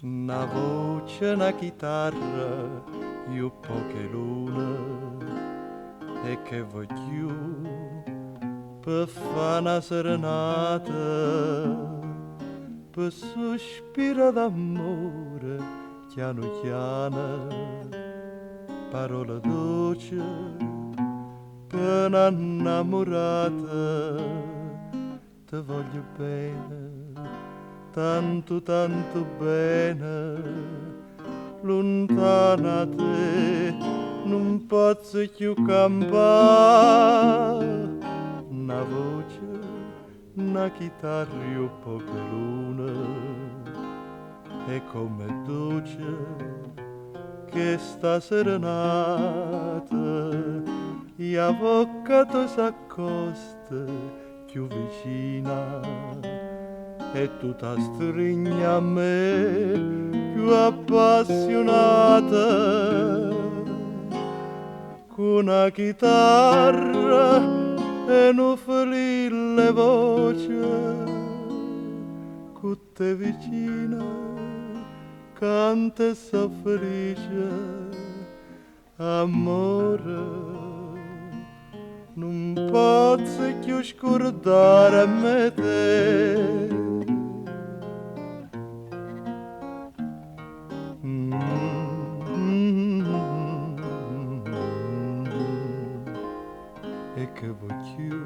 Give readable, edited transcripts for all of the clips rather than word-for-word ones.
Una voce, una chitarra, io poche lune e che voglio per fare una serenata, per sospiro d'amore, piano piano, parole dolci per un'innamorata, ti voglio bene, tanto tanto bene, lontana da te non posso più campare. Una voce, una chitarra, io poche lune, e come dolce che sta serenata, e avvocato s'accosta più vicina, e tu ti stringi a me più appassionata, con una chitarra e un felice voce, con te vicina canta e so felice, amore. Non posso più scordare me te. E che voglio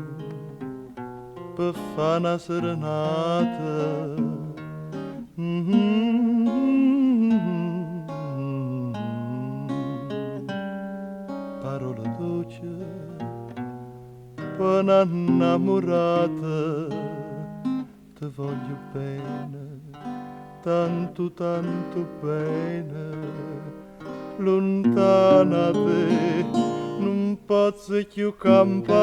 per fare una serenata. Parola dolce per un'innamorata, ti voglio bene, tanto tanto bene, lontana da te non posso più campare.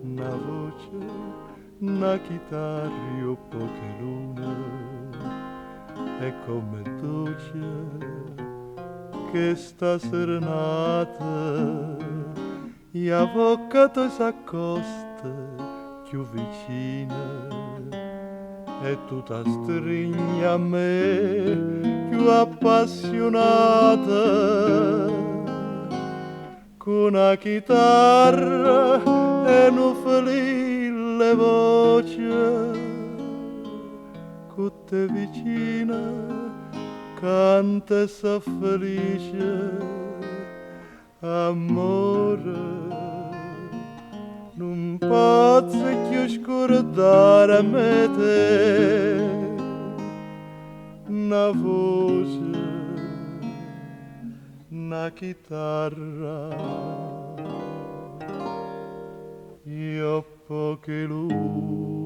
Una voce, una chitarra, io poche lune, è come dolce che sta serenata, e avvocato s'accosta più vicina, e tu ti stringi a me più appassionata, con una chitarra e un felice voce, con te vicina canta e sa felice, amore. Non posso più scordare me te, una voce, una chitarra, io poche luci.